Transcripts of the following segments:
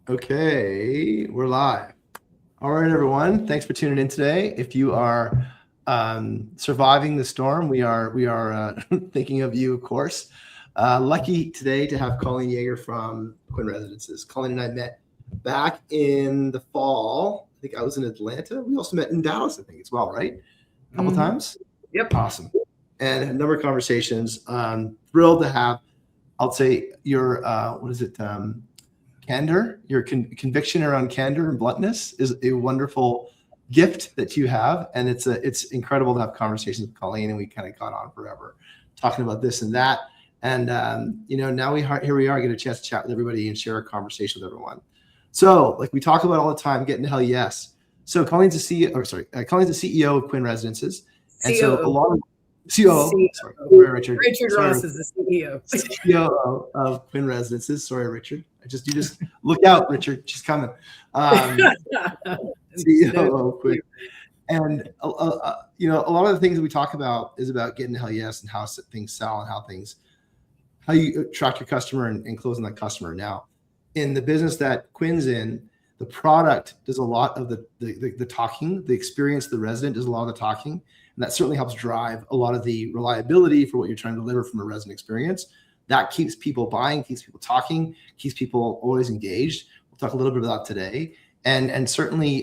Okay, we're live. All right, everyone. Thanks for tuning in today. If you are surviving the storm, we are thinking of you, of course. Lucky today to have Colleen Yeager from Quinn Residences. Colleen and I met back in the fall. I think I was in Atlanta. We also met in Dallas, I think, as well, right? A couple times. Yep. Awesome. And a number of conversations. Thrilled to have, I'll say, your what is it? Candor, your conviction around candor and bluntness is a wonderful gift that you have, and it's incredible to have conversations with Colleen, and we kind of got on forever talking about this and that, and now here we are, get a chance to chat with everybody and share a conversation with everyone. So, like we talk about all the time, getting to hell yes. So Colleen's the CEO of Quinn Residences, and so a lot of COO. Sorry, Richard. Richard Ross is the CEO. CEO of Quinn Residences. Sorry, Richard. You just look out, Richard. She's coming. CEO of Quinn. And a lot of the things that we talk about is about getting to hell yes and how things sell and how you attract your customer and closing that customer. Now, in the business that Quinn's in, the product does a lot of the talking. The experience, the resident does a lot of the talking. And that certainly helps drive a lot of the reliability for what you're trying to deliver from a resident experience. That keeps people buying, keeps people talking, keeps people always engaged. We'll talk a little bit about that today. And certainly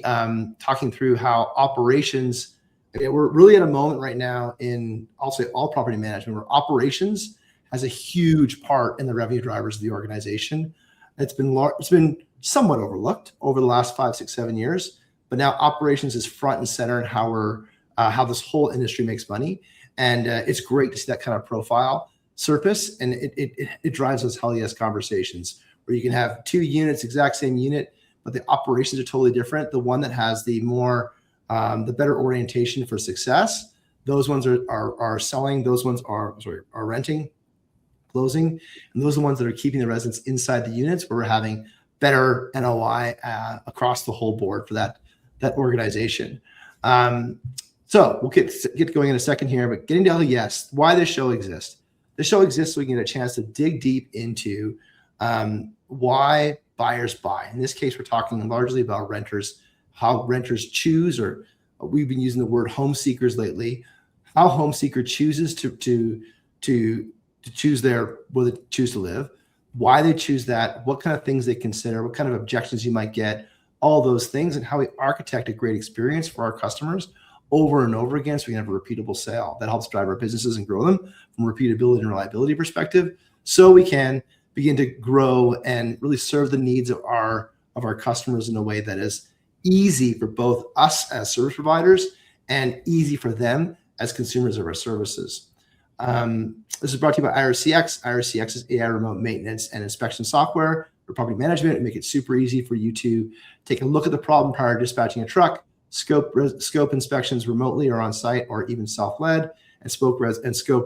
talking through how operations, we're really at a moment right now in, I'll say, all property management, where operations has a huge part in the revenue drivers of the organization. It's been somewhat overlooked over the last 5, 6, 7 years, but now operations is front and center in how this whole industry makes money. And it's great to see that kind of profile surface, and it drives those hell yes conversations where you can have 2 units, exact same unit, but the operations are totally different. The one that has the better orientation for success, those ones are selling, those ones are renting, closing, and those are the ones that are keeping the residents inside the units, where we're having better NOI across the whole board for that organization. So we'll get going in a second here, but getting to hell yes, why this show exists. The show exists so we can get a chance to dig deep into why buyers buy. In this case, we're talking largely about renters, how renters choose, or we've been using the word home seekers lately, how home seeker chooses to choose where they choose to live, why they choose that, what kind of things they consider, what kind of objections you might get, all those things, and how we architect a great experience for our customers over and over again, so we can have a repeatable sale that helps drive our businesses and grow them from a repeatability and reliability perspective, so we can begin to grow and really serve the needs of our customers in a way that is easy for both us as service providers and easy for them as consumers of our services. This is brought to you by IRCX. IRCX is AI remote maintenance and inspection software for property management. We make it super easy for you to take a look at the problem prior to dispatching a truck, scope inspections remotely or on site, or even self-led, and scope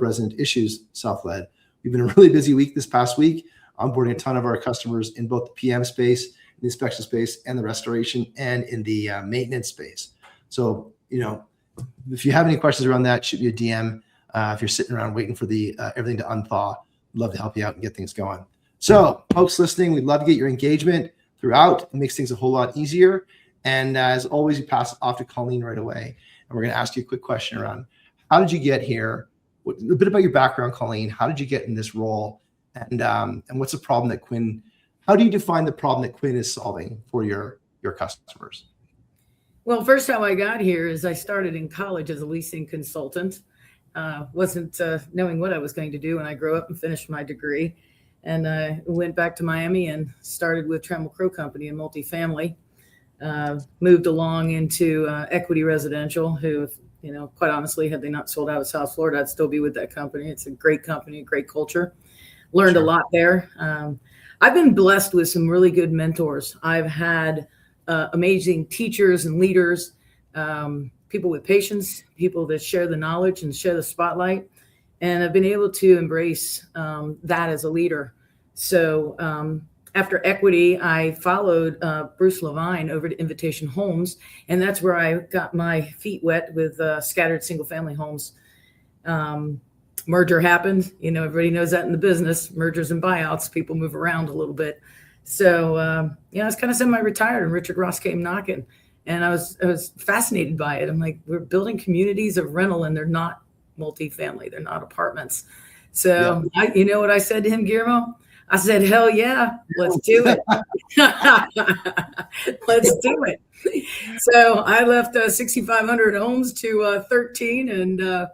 resident issues self-led. We've been a really busy week this past week, onboarding a ton of our customers in both the PM space, the inspection space, and the restoration, and in the maintenance space. So, if you have any questions around that, shoot me a DM. If you're sitting around waiting for the everything to unthaw, we'd love to help you out and get things going. So, folks listening, we'd love to get your engagement throughout. It makes things a whole lot easier. And as always, you pass it off to Colleen right away. And we're going to ask you a quick question around, how did you get here? A bit about your background, Colleen. How did you get in this role? And what's the problem that Quinn, how do you define the problem that Quinn is solving for your customers? Well, first how I got here is I started in college as a leasing consultant. Wasn't knowing what I was going to do, and I grew up and finished my degree. And I went back to Miami and started with Trammell Crow Company in multifamily. Moved along into Equity Residential, who, quite honestly, had they not sold out of South Florida, I'd still be with that company. It's a great company, great culture. Learned a lot there. I've been blessed with some really good mentors. I've had amazing teachers and leaders, people with patience, people that share the knowledge and share the spotlight. And I've been able to embrace that as a leader. So after Equity, I followed Bruce Levine over to Invitation Homes, and that's where I got my feet wet with scattered single-family homes. Merger happened. Everybody knows that in the business, mergers and buyouts, people move around a little bit. So, I was kind of semi-retired, and Richard Ross came knocking, and I was fascinated by it. I'm like, we're building communities of rental, and they're not multifamily, they're not apartments. So, you know what I said to him, Guillermo? I said, hell yeah, let's do it. Let's do it. So I left 6,500 homes to 13 and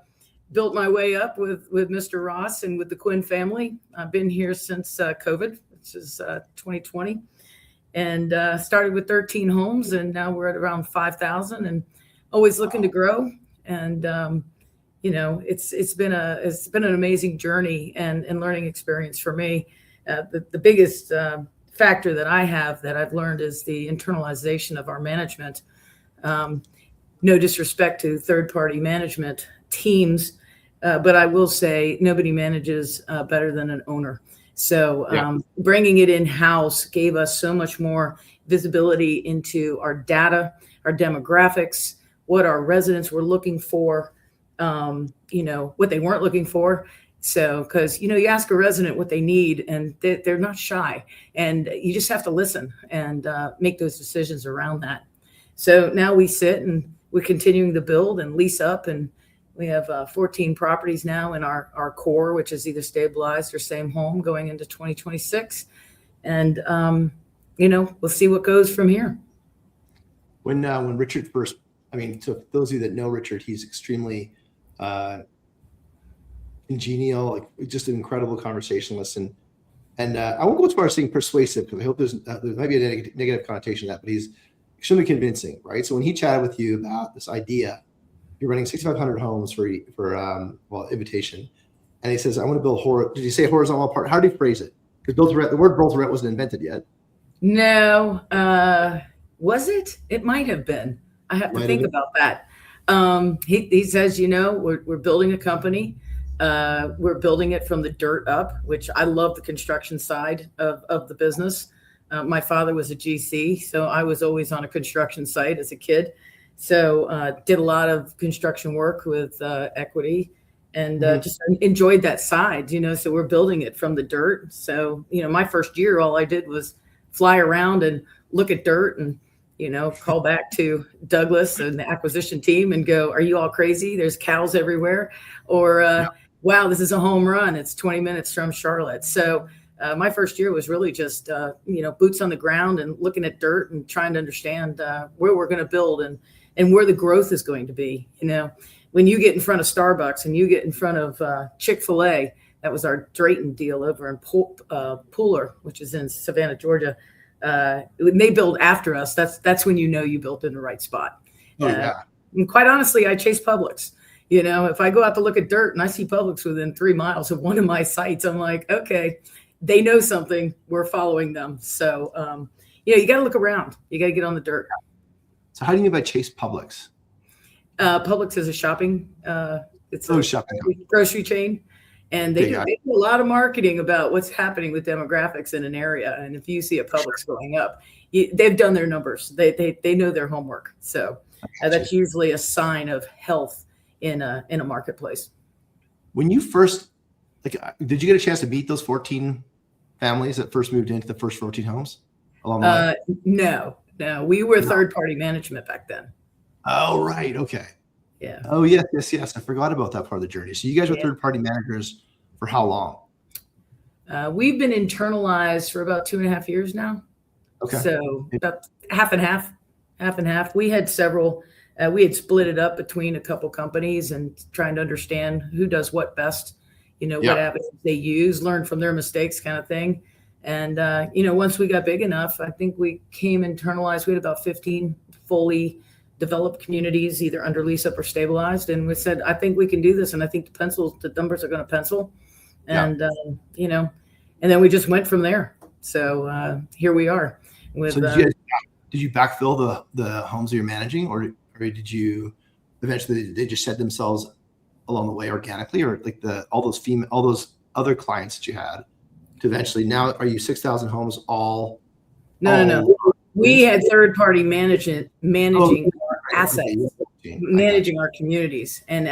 built my way up with Mr. Ross and with the Quinn family. I've been here since COVID, which is 2020, and started with 13 homes, and now we're at around 5,000, and always looking to grow. And it's been an amazing journey and learning experience for me. The biggest factor that I've learned is the internalization of our management. No disrespect to third-party management teams, but I will say nobody manages better than an owner. So bringing it in-house gave us so much more visibility into our data, our demographics, what our residents were looking for, what they weren't looking for. So, because, you ask a resident what they need, and they're not shy, and you just have to listen and make those decisions around that. So now we sit and we're continuing to build and lease up, and we have 14 properties now in our core, which is either stabilized or same home going into 2026. And, we'll see what goes from here. When Richard first, so those of you that know Richard, he's extremely congenial, like just an incredible conversationalist, and I won't go as far as saying persuasive, because I hope there might be a negative connotation to that, but he's extremely convincing, right? So when he chatted with you about this idea, you're running 6,500 homes for invitation, and he says, I want to build did you say horizontal apart? How did he phrase it? Because the word build to rent wasn't invented yet. No, was it? It might have been. I have to think about that. He says, we're building a company. We're building it from the dirt up, which I love the construction side of the business. My father was a GC, so I was always on a construction site as a kid. So did a lot of construction work with equity, and just enjoyed that side, so we're building it from the dirt. So, my first year, all I did was fly around and look at dirt and, call back to Douglas and the acquisition team and go, are you all crazy? There's cows everywhere. Or, wow, this is a home run. It's 20 minutes from Charlotte. So my first year was really just, boots on the ground and looking at dirt and trying to understand where we're going to build and where the growth is going to be. When you get in front of Starbucks and you get in front of Chick-fil-A, that was our Drayton deal over in Pooler, which is in Savannah, Georgia. When they build after us, that's when you built in the right spot. And quite honestly, I chase Publix. If I go out to look at dirt and I see Publix within 3 miles of one of my sites, I'm like, okay, they know something. We're following them. So, you got to look around. You got to get on the dirt. So how do you mean by chase Publix? Publix is a shopping. It's a shopping grocery chain. And they do a lot of marketing about what's happening with demographics in an area. And if you see a Publix going up, they've done their numbers. They know their homework. So that's usually a sign of health in a marketplace. When you first, did you get a chance to meet those 14 families that first moved into the first 14 homes along the way? No, we were third-party management back then. Oh, right. Okay. Yeah. Oh, yes. I forgot about that part of the journey. So you guys were third-party managers for how long? We've been internalized for about 2.5 years now. Okay. So about half and half. We had several. We had split it up between a couple companies and trying to understand who does what best. What avenues they use, learn from their mistakes, kind of thing. And once we got big enough, I think we came internalized. We had about 15 fully developed communities, either under lease up or stabilized. And we said, I think we can do this. And I think the numbers are going to pencil. And, and then we just went from there. So here we are. With, so did you backfill the homes that you're managing, or did you eventually, they just set themselves along the way organically, or like all those other clients that you had to eventually, now are you 6,000 homes all? No. We had third-party managing our assets, managing our communities. And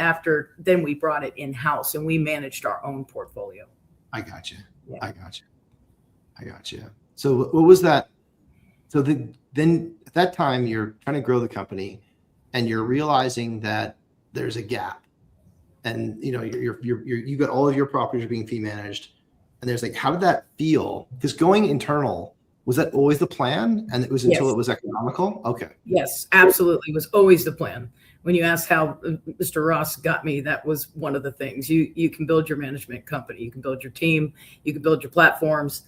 then we brought it in-house and we managed our own portfolio. I got you. Yeah. I got you. So what was that? So then at that time you're trying to grow the company, and you're realizing that there's a gap, and you got all of your properties are being fee managed, and there's like, how did that feel? Because going internal, was that always the plan? And it was until Yes. it was economical? Okay. Yes, absolutely. It was always the plan. When you asked how Mr. Ross got me, that was one of the things. You can build your management company, you can build your team, you can build your platforms.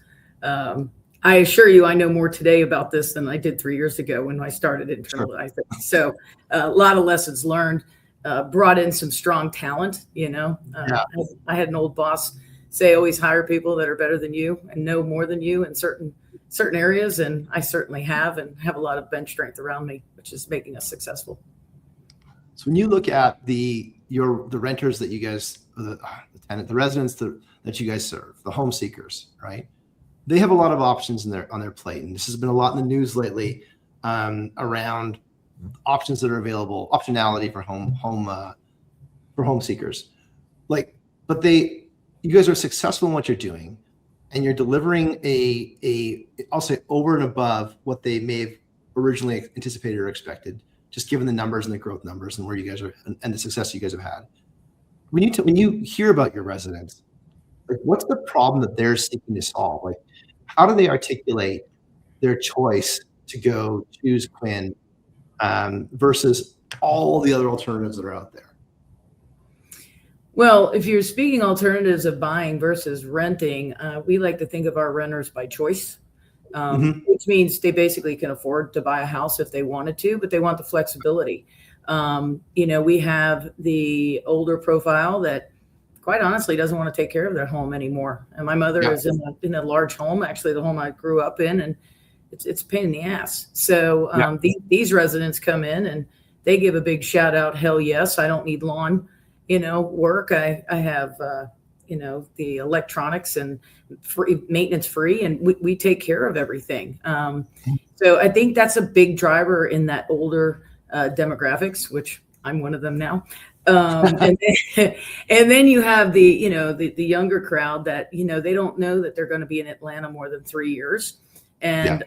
I assure you, I know more today about this than I did 3 years ago when I started internalizing. So a lot of lessons learned, brought in some strong talent. I had an old boss say, always hire people that are better than you and know more than you in certain areas. And I certainly have, and have a lot of bench strength around me, which is making us successful. So when you look at the renters that you guys, the residents that you guys serve, the home seekers, right? They have a lot of options on their plate, and this has been a lot in the news lately around options that are available, optionality for home seekers. But you guys are successful in what you're doing, and you're delivering I'll say over and above what they may have originally anticipated or expected, just given the numbers and the growth numbers and where you guys are and the success you guys have had. When you hear about your residents, like, what's the problem that they're seeking to solve? Like, how do they articulate their choice to go choose Quinn versus all the other alternatives that are out there? Well, if you're speaking alternatives of buying versus renting, we like to think of our renters by choice, which means they basically can afford to buy a house if they wanted to, but they want the flexibility. We have the older profile that, quite honestly, doesn't want to take care of their home anymore. And my mother is in a large home, actually the home I grew up in, and it's a pain in the ass. So these residents come in and they give a big shout out, hell yes, I don't need lawn, work. I have, the electronics and maintenance free, and we take care of everything. So I think that's a big driver in that older demographics, which I'm one of them now. And then you have the younger crowd that, they don't know that they're going to be in Atlanta more than 3 years. And,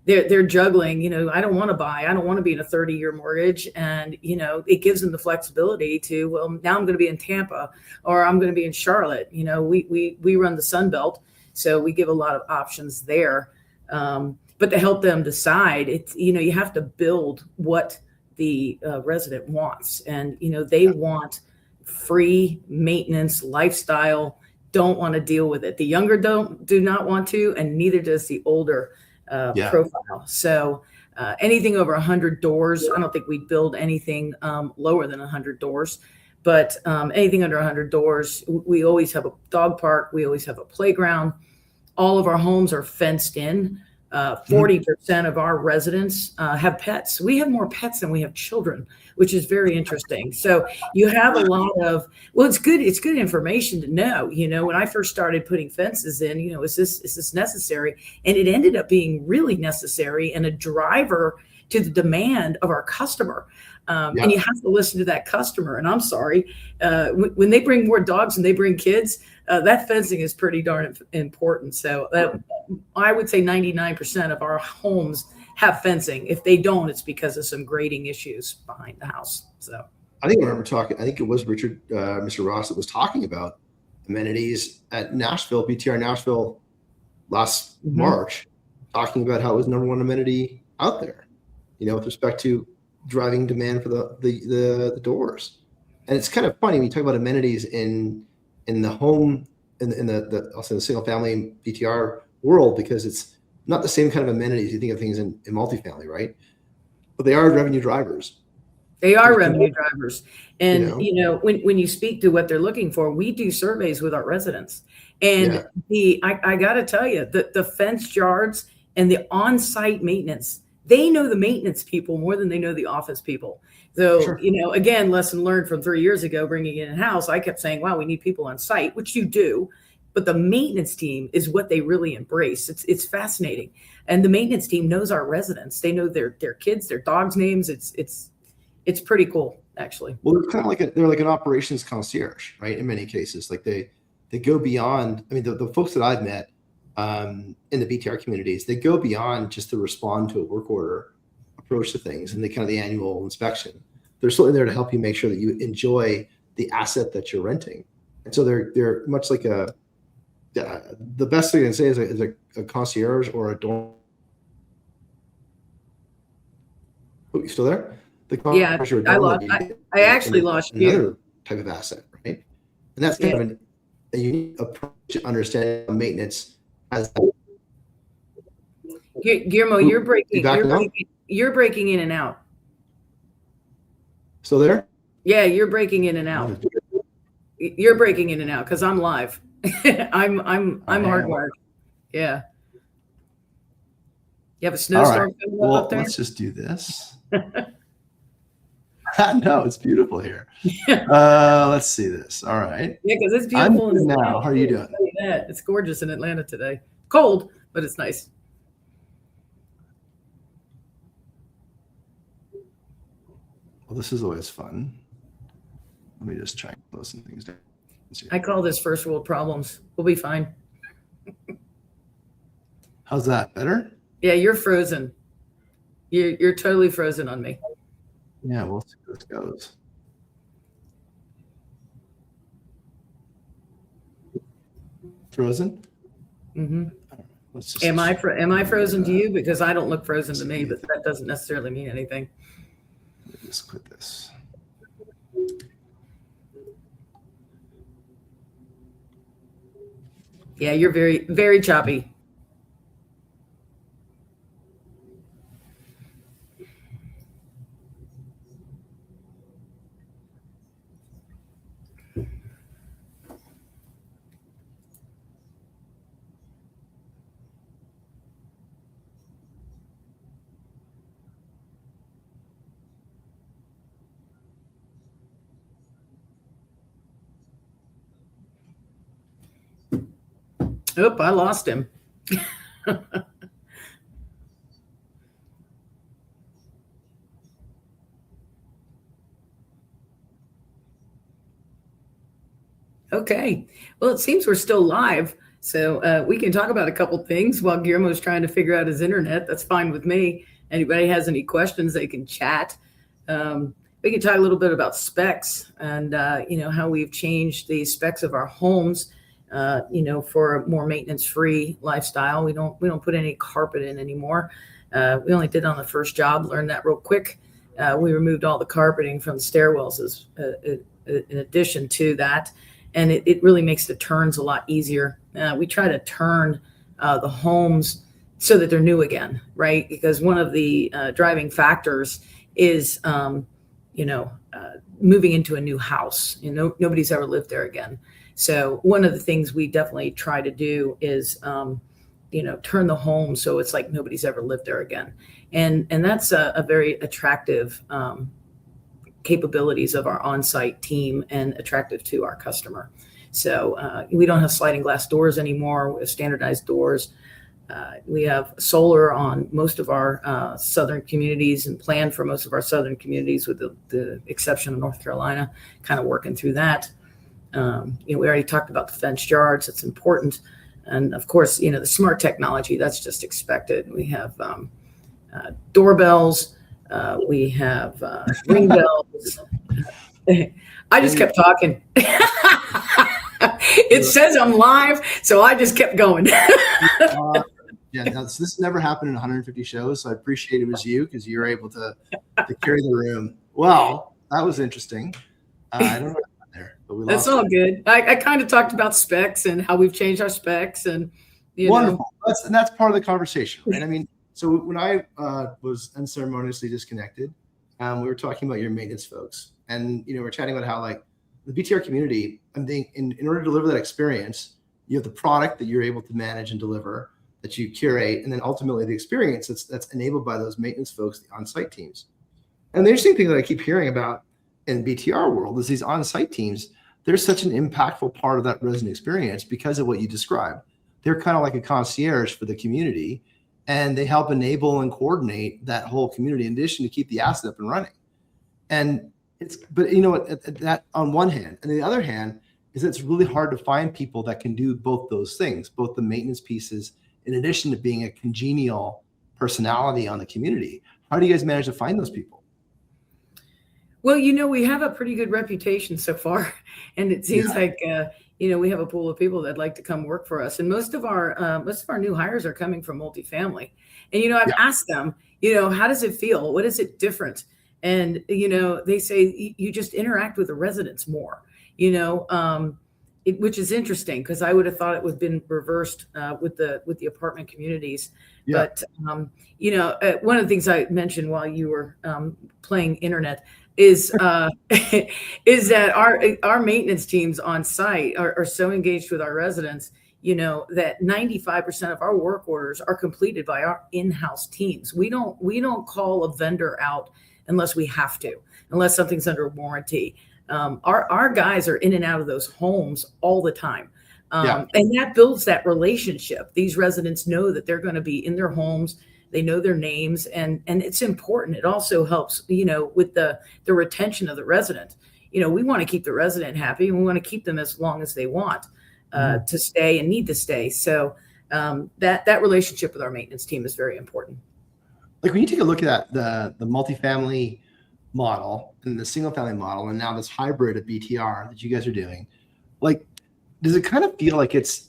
they're juggling, I don't want to buy, I don't want to be in a 30-year mortgage. And, it gives them the flexibility to, well, now I'm going to be in Tampa, or I'm going to be in Charlotte. We run the Sun Belt, so we give a lot of options there. But to help them decide, it's, you have to build what the resident wants. And, they want free maintenance lifestyle, don't want to deal with it. The younger do not want to, and neither does the older profile. So anything over 100 doors, I don't think we'd build anything lower than 100 doors, but anything under 100 doors, we always have a dog park. We always have a playground. All of our homes are fenced in. 40% of our residents have pets. We have more pets than we have children, which is very interesting. So you have a lot of, it's good information to know. When I first started putting fences in, is this necessary? And it ended up being really necessary and a driver to the demand of our customer. And you have to listen to that customer. And I'm sorry, when they bring more dogs and they bring kids, that fencing is pretty darn important. So I would say 99% of our homes have fencing. If they don't, it's because of some grading issues behind the house. So I think I remember talking, I think it was Mr. Ross that was talking about amenities at Nashville, BTR Nashville last March, talking about how it was number one amenity out there, with respect to driving demand for the doors. And it's kind of funny when you talk about amenities in the home, in the also the single family BTR world, because it's not the same kind of amenities you think of things in multifamily, right? But they are revenue drivers. They are revenue drivers. And, when you speak to what they're looking for, we do surveys with our residents. And I got to tell you, the fenced yards and the on-site maintenance, they know the maintenance people more than they know the office people. So, again, lesson learned from 3 years ago, bringing it in-house, I kept saying, wow, we need people on site, which you do. But the maintenance team is what they really embrace. It's fascinating. And the maintenance team knows our residents. They know their kids, their dogs' names. It's pretty cool, actually. Well, they're kind of they're like an operations concierge, right? In many cases, like they go beyond. I mean, the folks that I've met in the BTR communities, they go beyond just to respond to a work order approach to things and the kind of the annual inspection. They're certainly there to help you make sure that you enjoy the asset that you're renting. And so they're much like the best thing I can say is a concierge or a dorm. Oh, you still there? The concierge or a dorm I actually lost you. Another type of asset, right? And that's kind of a unique approach to understanding maintenance as. Guillermo, you're breaking in and out. Still there? Yeah, you're breaking in and out. You're breaking in and out because I'm live. I'm hardwired. Yeah. You have a snowstorm coming up there? Let's just do this. No, it's beautiful here. Let's see this. All right. Yeah, because it's beautiful. I'm good now. How are you doing? It's gorgeous in Atlanta today. Cold, but it's nice. Well, this is always fun. Let me just try and close some things down. I call this first world problems. We'll be fine. How's that? Better? Yeah, you're frozen. You're totally frozen on me. Yeah, we'll see how this goes. Frozen? Mm-hmm. Am I frozen to you? Because I don't look frozen to me, but that doesn't necessarily mean anything. Let me just quit this. Yeah, you're very, very choppy. Oop, I lost him. Okay. Well, it seems we're still live, so we can talk about a couple things while Guillermo's trying to figure out his internet. That's fine with me. Anybody has any questions, they can chat. We can talk a little bit about specs and how we've changed the specs of our homes. For a more maintenance-free lifestyle. We don't put any carpet in anymore. We only did on the first job, learned that real quick. We removed all the carpeting from the stairwells in addition to that. And it really makes the turns a lot easier. We try to turn the homes so that they're new again, right? Because one of the driving factors is, moving into a new house. Nobody's ever lived there again. So one of the things we definitely try to do is, turn the home so it's like nobody's ever lived there again. And that's a very attractive capabilities of our on-site team and attractive to our customer. So we don't have sliding glass doors anymore. We have standardized doors. We have solar on most of our southern communities and planned for most of our southern communities with the exception of North Carolina, kind of working through that. We already talked about the fenced yards. It's important. And of course, the smart technology, that's just expected. We have doorbells. We have ring bells. I just kept talking. It says I'm live, so I just kept going. This never happened in 150 shows, so I appreciate it was you because you were able to carry the room. Well, that was interesting. I don't know. That's all good. I kind of talked about specs and how we've changed our specs and wonderful. That's part of the conversation, right? I mean, so when I was unceremoniously disconnected, we were talking about your maintenance folks, and we're chatting about how like the BTR community. I think in order to deliver that experience, you have the product that you're able to manage and deliver, that you curate, and then ultimately the experience that's enabled by those maintenance folks, the on-site teams. And the interesting thing that I keep hearing about in BTR world is these on-site teams. They're such an impactful part of that resident experience because of what you described. They're kind of like a concierge for the community, and they help enable and coordinate that whole community in addition to keep the asset up and running. And but that on one hand, and the other hand is it's really hard to find people that can do both those things, both the maintenance pieces, in addition to being a congenial personality on the community. How do you guys manage to find those people? Well, we have a pretty good reputation so far, and it seems like we have a pool of people that'd like to come work for us. And most of our new hires are coming from multifamily. And I've asked them, how does it feel? What is it different? And they say you just interact with the residents more. Which is interesting, because I would have thought it would have been reversed with the apartment communities. Yeah. But one of the things I mentioned while you were playing internet is that our maintenance teams on site are so engaged with our residents, that 95% of our work orders are completed by our in-house teams. We don't call a vendor out unless we have to, unless something's under warranty. Our guys are in and out of those homes all the time. And that builds that relationship. These residents know that they're going to be in their homes. They know their names, and it's important. It also helps, with the retention of the resident. We want to keep the resident happy, and we want to keep them as long as they want to stay and need to stay. So that relationship with our maintenance team is very important. Like when you take a look at the multifamily model and the single family model, and now this hybrid of BTR that you guys are doing, like, does it kind of feel like it's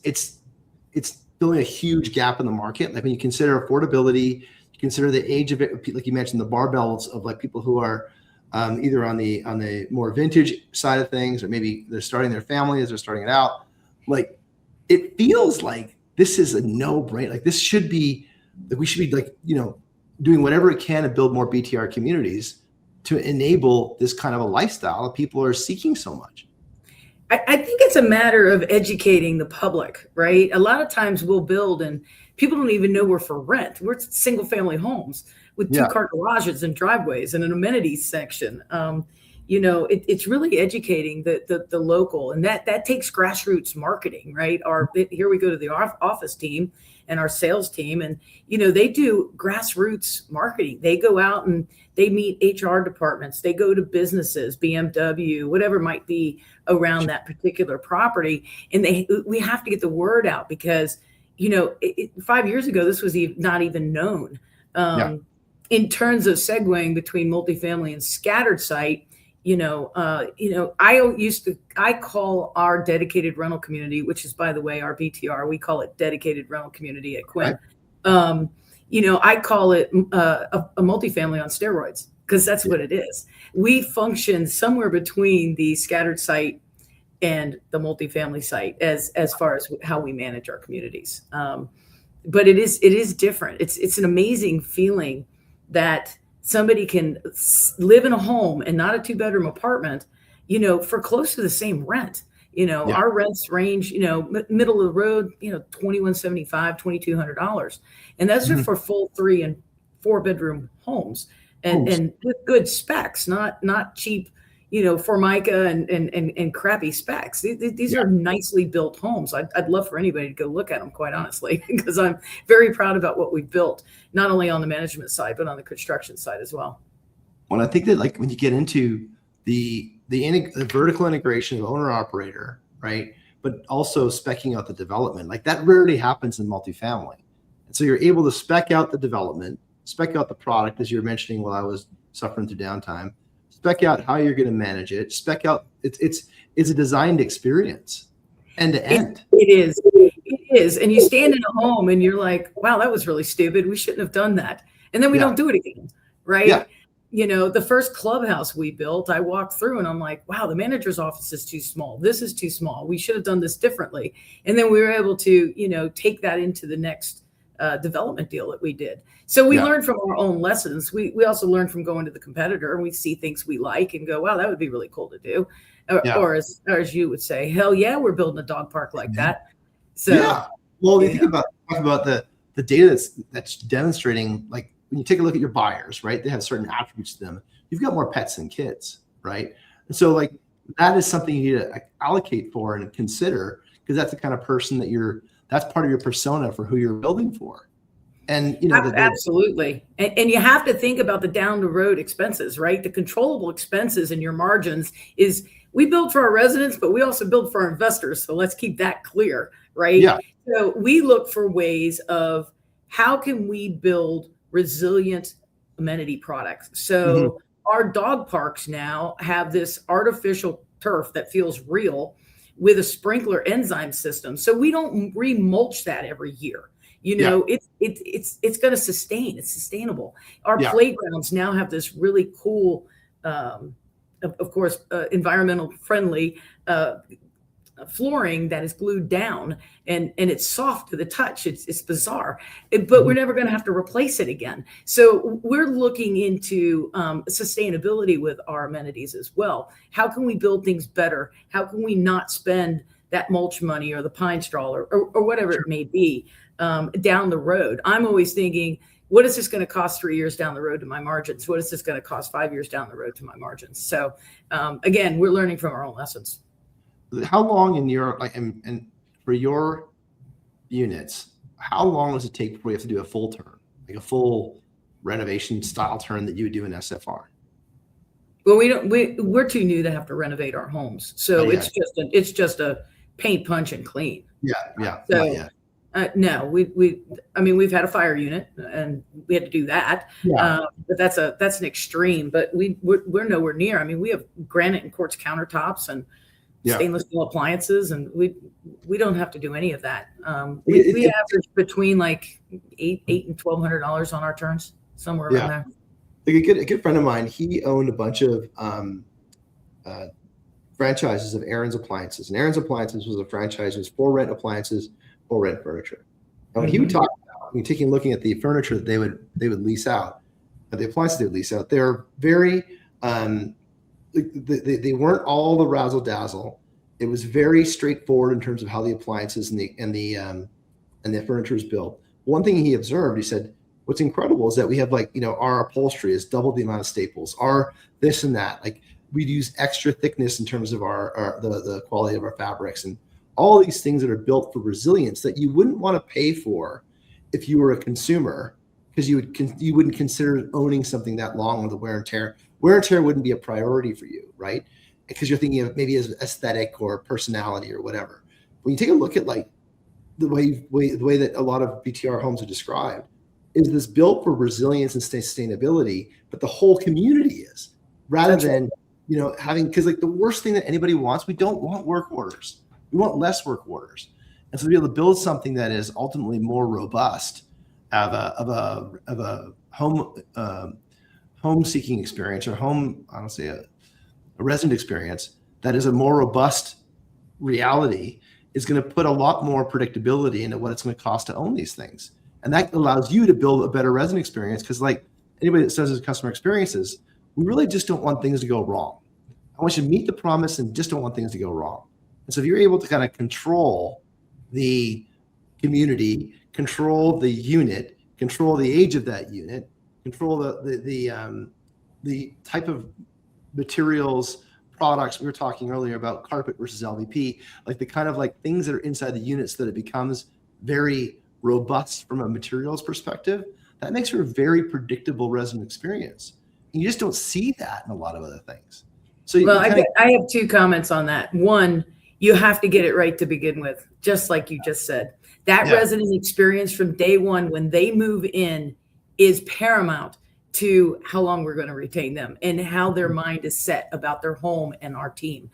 filling a huge gap in the market? Like when you consider affordability, you consider the age of it, like you mentioned, the barbells of like people who are either on the more vintage side of things, or maybe they're starting their family as they're starting it out. Like, it feels like this is a no-brainer. Like this should be, like we should be like, doing whatever it can to build more BTR communities to enable this kind of a lifestyle that people are seeking so much. I think it's a matter of educating the public, right? A lot of times we'll build and people don't even know we're for rent. We're single family homes with 2-car garages and driveways and an amenities section. It's really educating the local, and that takes grassroots marketing, right? Here we go to the office team and our sales team, and they do grassroots marketing. They go out and they meet HR departments. They go to businesses, BMW, whatever might be around that particular property, and we have to get the word out, because 5 years ago this was not even known. In terms of segueing between multifamily and scattered site, I call our dedicated rental community, which is, by the way, our BTR, we call it dedicated rental community at Quinn. Right. I call it a multifamily on steroids, because that's what it is. We function somewhere between the scattered site and the multifamily site as far as how we manage our communities. But it is different. It's an amazing feeling that somebody can live in a home and not a 2-bedroom apartment, for close to the same rent. Our rents range, middle of the road, $2,175, $2,200. And those are for full 3 and 4-bedroom homes and with good specs, not cheap, Formica and crappy specs. These are nicely built homes. I'd love for anybody to go look at them, quite honestly, because I'm very proud about what we've built, not only on the management side, but on the construction side as well. Well, I think that, like, when you get into the vertical integration of owner operator, right, but also speccing out the development, like that rarely happens in multifamily. And so you're able to spec out the development, spec out the product, as you were mentioning while I was suffering through downtime, spec out how you're going to manage it, spec out, it's a designed experience end to end. It is. And you stand in a home and you're like, wow, that was really stupid. We shouldn't have done that. And then we don't do it again. Right. Yeah. The first clubhouse we built, I walked through and I'm like, wow, the manager's office is too small. This is too small. We should have done this differently. And then we were able to, take that into the next development deal that we did. So we learned from our own lessons. We also learned from going to the competitor, and we see things we like and go, wow, that would be really cool to do. Or as you would say, hell yeah, we're building a dog park like that. So well, you think about the data that's demonstrating, like, when you take a look at your buyers, right, they have certain attributes to them. You've got more pets than kids, right? And so, like, that is something you need to allocate for and consider, because that's the kind of person that's part of your persona for who you're building for. And absolutely. And you have to think about the down the road expenses, right? The controllable expenses in your margins is we build for our residents, but we also build for our investors. So let's keep that clear, right? Yeah. So we look for ways of how can we build resilient amenity products. So our dog parks now have this artificial turf that feels real with a sprinkler enzyme system. So we don't remulch that every year. You know, it's going to sustain. It's sustainable. Our playgrounds now have this really cool, of course, environmental friendly flooring that is glued down, and it's soft to the touch. It's bizarre, but we're never going to have to replace it again. So we're looking into sustainability with our amenities as well. How can we build things better? How can we not spend that mulch money or the pine straw or whatever it may be down the road? I'm always thinking, what is this going to cost 3 years down the road to my margins? What is this going to cost 5 years down the road to my margins? So again, we're learning from our own lessons. How long in your, like, and for your units, how long does it take before you have to do a full turn, like a full renovation style turn that you would do in SFR? Well, we're too new to have to renovate our homes. So it's just a paint, punch, and clean. Yeah. So no, we've had a fire unit and we had to do that. But that's an extreme, but we're nowhere near. I mean, we have granite and quartz countertops and stainless steel appliances, and we don't have to do any of that. We average between like $800 and $1,200 on our turns, somewhere around there. Like a good friend of mine, he owned a bunch of franchises of Aaron's Appliances, and Aaron's Appliances was a franchise. It was for rent appliances, for rent furniture. And when he would talk about, looking at the furniture that they would lease out, the appliances they would lease out, they're very they weren't all the razzle dazzle. It was very straightforward in terms of how the appliances and the furniture is built. One thing he observed, he said, what's incredible is that we have, like, our upholstery is double the amount of staples, our this and that. Like, we'd use extra thickness in terms of the quality of our fabrics, and all these things that are built for resilience that you wouldn't want to pay for if you were a consumer, because you wouldn't consider owning something that long with the wear and tear. Wear and tear wouldn't be a priority for you, right? Because you're thinking of maybe as aesthetic or personality or whatever. When you take a look at, like, the way that a lot of BTR homes are described, is this built for resilience and sustainability, but the whole community is, rather than having, because, like, the worst thing that anybody wants, we don't want work orders. We want less work orders. And so to be able to build something that is ultimately more robust of a home seeking experience, or a resident experience that is a more robust reality, is going to put a lot more predictability into what it's going to cost to own these things. And that allows you to build a better resident experience, because, like anybody that says it's customer experiences, we really just don't want things to go wrong. I want you to meet the promise and just don't want things to go wrong. And so if you're able to kind of control the community, control the unit, control the age of that unit, control the type of materials, products. We were talking earlier about carpet versus LVP, like the kind of, like, things that are inside the unit, so that it becomes very robust from a materials perspective. That makes for a very predictable resident experience. And you just don't see that in a lot of other things. So I have two comments on that. One, you have to get it right to begin with, just like you just said. That resident experience from day one when they move in is paramount to how long we're going to retain them and how their mind is set about their home and our team.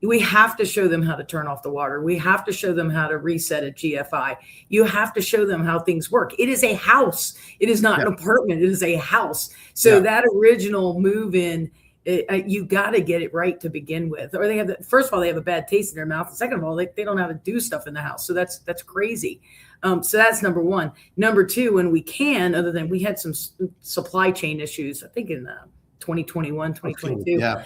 We have to show them how to turn off the water. We have to show them how to reset a GFI. You have to show them how things work. It is a house. It is not an apartment. It is a house. So that original move in, you got to get it right to begin with, or first of all, they have a bad taste in their mouth. And second of all, they don't know how to do stuff in the house. So that's crazy. So that's number one. Number two, when we can, other than we had some supply chain issues, I think in 2021, 2022.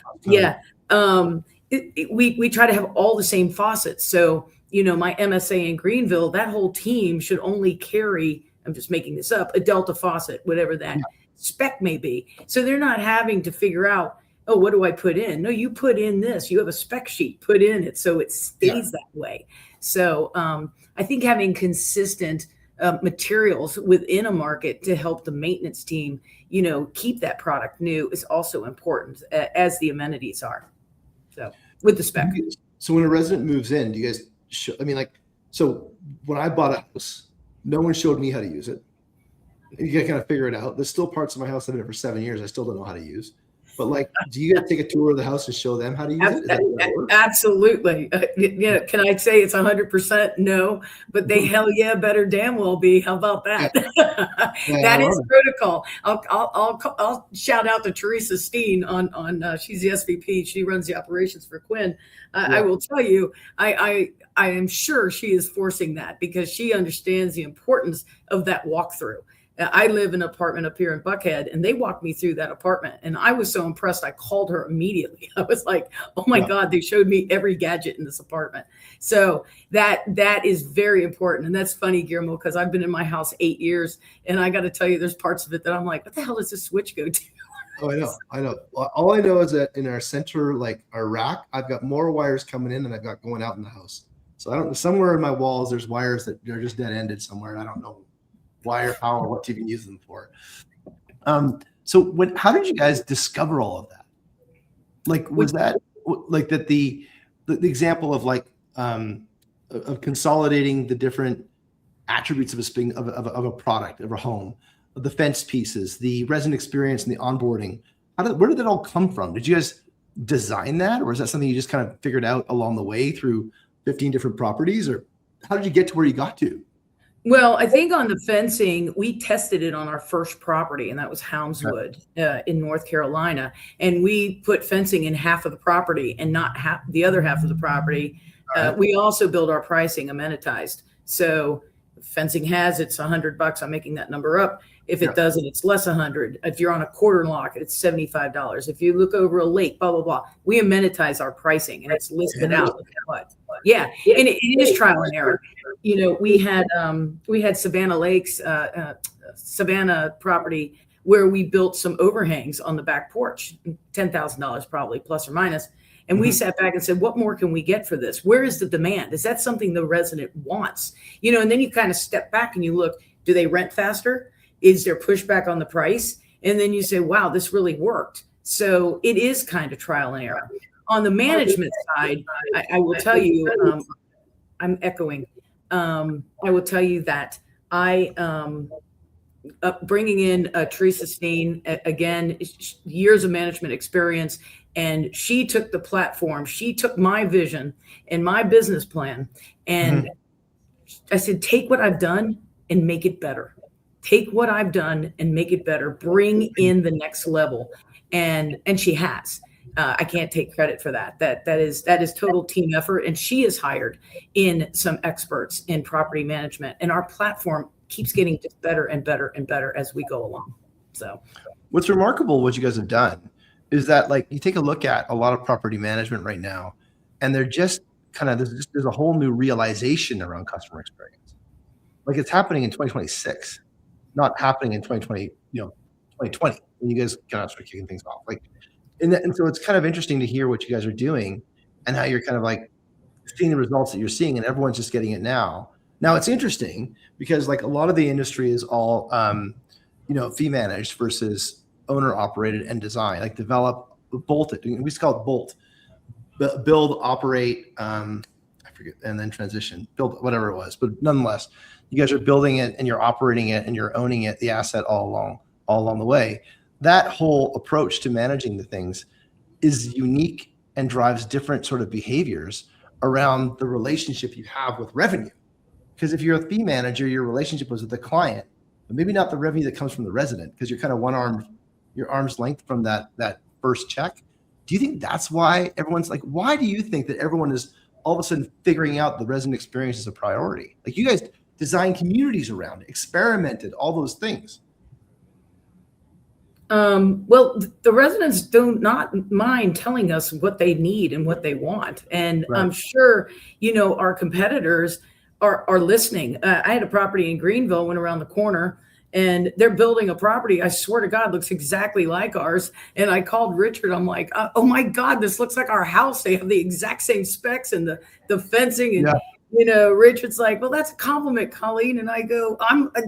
We try to have all the same faucets. So, my MSA in Greenville, that whole team should only carry, I'm just making this up, a Delta faucet, whatever that spec may be. So they're not having to figure out, oh, what do I put in? No, you put in this. You have a spec sheet, put in it, so it stays that way. So I think having consistent materials within a market to help the maintenance team, keep that product new is also important, as the amenities are. So with the spec. So when a resident moves in, do you guys show, I mean, like, so when I bought a house, no one showed me how to use it. You gotta kind of figure it out. There's still parts of my house I've been in for 7 years I still don't know how to use. But like, do you guys take a tour of the house and show them how to use it? Is that how that works? Absolutely. Yeah. Can I say it's 100%? No, but they hell yeah better damn well be. How about that? Yeah, That is critical. I'll shout out to Teresa Steen on she's the SVP. She runs the operations for Quinn. I will tell you, I am sure she is forcing that because she understands the importance of that walkthrough. I live in an apartment up here in Buckhead, and they walked me through that apartment, and I was so impressed. I called her immediately. I was like, "Oh my God!" They showed me every gadget in this apartment. So that is very important, and that's funny, Guillermo, because I've been in my house 8 years, and I got to tell you, there's parts of it that I'm like, "What the hell does this switch go to?" Oh, I know. All I know is that in our center, like our rack, I've got more wires coming in than I've got going out in the house. So I don't. Somewhere in my walls, there's wires that are just dead ended somewhere. I don't know why or how or what to even use them for. So how did you guys discover all of that? Like, was that like that the example of like of consolidating the different attributes of a product of a home, the fence pieces, the resident experience, and the onboarding? Where did that all come from? Did you guys design that, or is that something you just kind of figured out along the way through 15 different properties, or how did you get to where you got to? Well, I think on the fencing, we tested it on our first property, and that was Houndswood in North Carolina. And we put fencing in half of the property and not the other half of the property. We also build our pricing amenitized. So fencing has, it's $100. I'm making that number up. If it doesn't, it's less 100. If you're on a quarter lock, it's $75. If you look over a lake, blah, blah, blah. We amenitize our pricing, and it's listed out. Yeah, and it is trial and error. You know, we had Savannah Lakes, Savannah property where we built some overhangs on the back porch, $10,000 probably plus or minus. And we sat back and said, what more can we get for this? Where is the demand? Is that something the resident wants? You know, and then you kind of step back and you look, do they rent faster? Is there pushback on the price? And then you say, wow, this really worked. So it is kind of trial and error. On the management side, I will tell you, I'm echoing. I will tell you that bringing in Teresa Steen, again, years of management experience, and she took the platform. She took my vision and my business plan. And I said, take what I've done and make it better. Take what I've done and make it better. Bring in the next level. And she has. I can't take credit for that. That is total team effort. And she has hired in some experts in property management. And our platform keeps getting just better and better and better as we go along. So what's remarkable, what you guys have done, is that like you take a look at a lot of property management right now, and they're just kind of there's a whole new realization around customer experience. Like it's happening in 2026, not happening in 2020, 2020, when you guys kind of start kicking things off. Like, and so it's kind of interesting to hear what you guys are doing and how you're kind of like seeing the results that you're seeing, and everyone's just getting it now. Now it's interesting because like a lot of the industry is all, fee managed versus owner operated and design, like develop, bolt it. We just call it bolt, build, operate, I forget, and then transition, build, whatever it was. But nonetheless, you guys are building it and you're operating it and you're owning it, the asset all along the way. That whole approach to managing the things is unique and drives different sort of behaviors around the relationship you have with revenue. Because if you're a fee manager, your relationship was with the client, but maybe not the revenue that comes from the resident, because you're kind of your arm's length from that first check. Do you think that's why everyone's like, why do you think that everyone is all of a sudden figuring out the resident experience is a priority? Like you guys designed communities around it, experimented, all those things. Well, the residents do not mind telling us what they need and what they want. And I'm sure, our competitors are listening. I had a property in Greenville, went around the corner, and they're building a property. I swear to God, looks exactly like ours. And I called Richard. I'm like, oh my God, this looks like our house. They have the exact same specs and the fencing. And, Richard's like, well, that's a compliment, Colleen. And I go,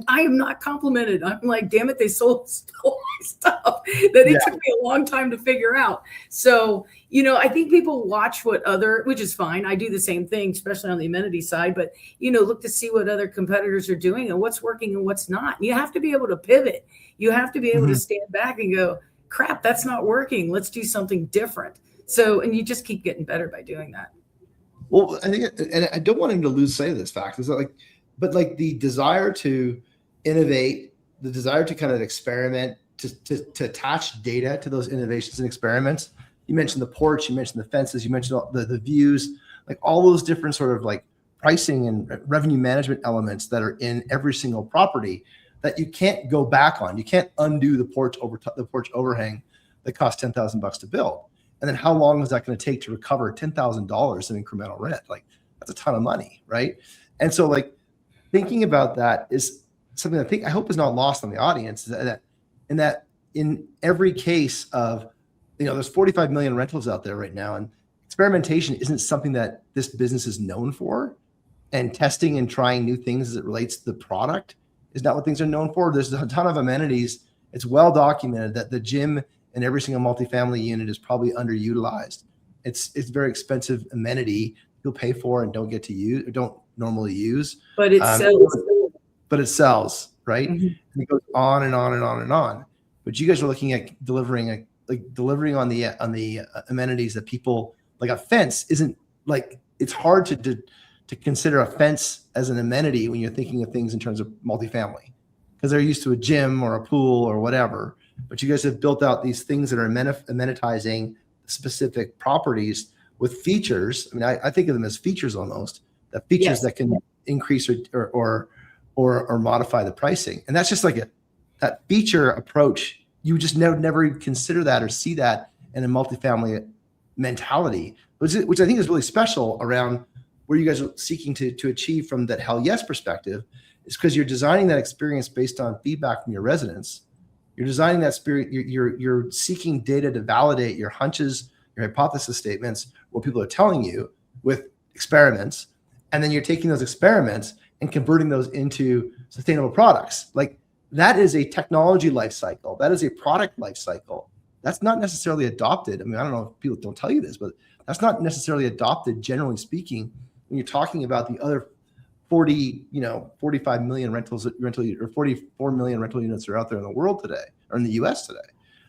I am not complimented. I'm like, damn it, they stole my stuff that it Yeah. took me a long time to figure out. So, I think people watch which is fine. I do the same thing, especially on the amenity side, but, look to see what other competitors are doing and what's working and what's not. You have to be able to pivot. You have to be able to stand back and go, crap, that's not working. Let's do something different. So, and you just keep getting better by doing that. Well, I think, and I don't want him to lose sight of this fact, is that but the desire to innovate, the desire to kind of experiment, to attach data to those innovations and experiments. You mentioned the porch, you mentioned the fences, you mentioned the views, like all those different sort of like pricing and revenue management elements that are in every single property that you can't go back on. You can't undo the porch overhang that cost $10,000 to build. And then how long is that going to take to recover $10,000 in incremental rent? Like that's a ton of money, right? And so like thinking about that is something I hope is not lost on the audience, that in every case of, there's 45 million rentals out there right now, and experimentation isn't something that this business is known for, and testing and trying new things as it relates to the product is not what things are known for. There's a ton of amenities. It's well documented that the gym in every single multifamily unit is probably underutilized. It's very expensive amenity you'll pay for and don't get to use or don't normally use. But it sells. But it sells, right? Mm-hmm. And it goes on and on and on and on. But you guys are looking at delivering on the amenities that people, like a fence isn't, like, it's hard to consider a fence as an amenity when you're thinking of things in terms of multifamily, because they're used to a gym or a pool or whatever. But you guys have built out these things that are amenitizing specific properties with features. I mean, I think of them as features almost, that features that can increase or modify the pricing. And that's just like that feature approach. You just never consider that or see that in a multifamily mentality, which I think is really special around where you guys are seeking to achieve from that Hell Yes perspective, is because you're designing that experience based on feedback from your residents. You're designing that spirit. You're seeking data to validate your hunches, your hypothesis statements, what people are telling you with experiments. And then you're taking those experiments and converting those into sustainable products. Like that is a technology life cycle. That is a product life cycle. That's not necessarily adopted. I mean, I don't know if people don't tell you this, but that's not necessarily adopted, generally speaking, when you're talking about the other 45 million rental or 44 million rental units are out there in the world today, or in the US today.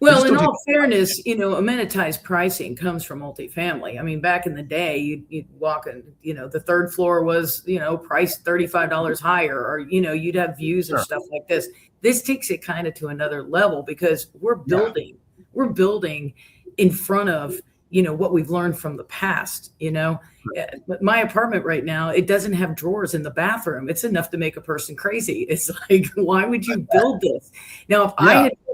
Well, in all fairness, amenitized pricing comes from multifamily. I mean, back in the day, you'd walk in, the third floor was, priced $35 higher, or, you'd have views and stuff like this. This takes it kind of to another level because we're building in front of, what we've learned from the past. My apartment right now, it doesn't have drawers in the bathroom. It's enough to make a person crazy. It's like, why would you build this? Now,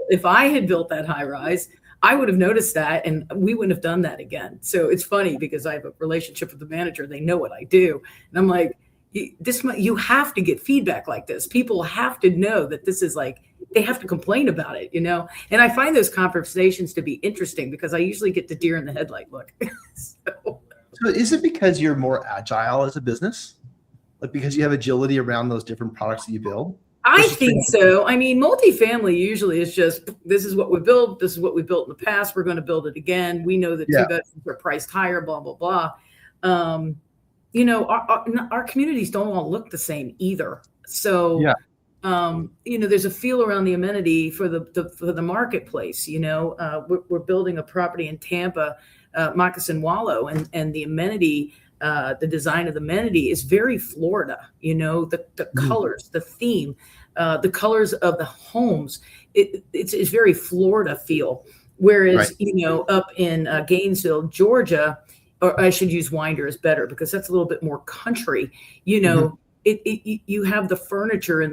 if I had built that high rise, I would have noticed that and we wouldn't have done that again. So it's funny because I have a relationship with the manager. They know what I do. And I'm like, you have to get feedback like this. People have to know that this is like, they have to complain about it, And I find those conversations to be interesting because I usually get the deer in the headlight look. So is it because you're more agile as a business? Like because you have agility around those different products that you build? I think so. I mean, multifamily usually is just, this is what we built. This is what we built in the past. We're going to build it again. We know that 2 bedrooms are priced higher, blah, blah, blah. Our communities don't all look the same either. So, there's a feel around the amenity for the marketplace. We're building a property in Tampa, Moccasin Wallow, and the amenity, the design of the amenity is very Florida. The colors, the theme, the colors of the homes. It's very Florida feel. Whereas up in Gainesville, Georgia, or I should use Winder is better because that's a little bit more country. You have the furniture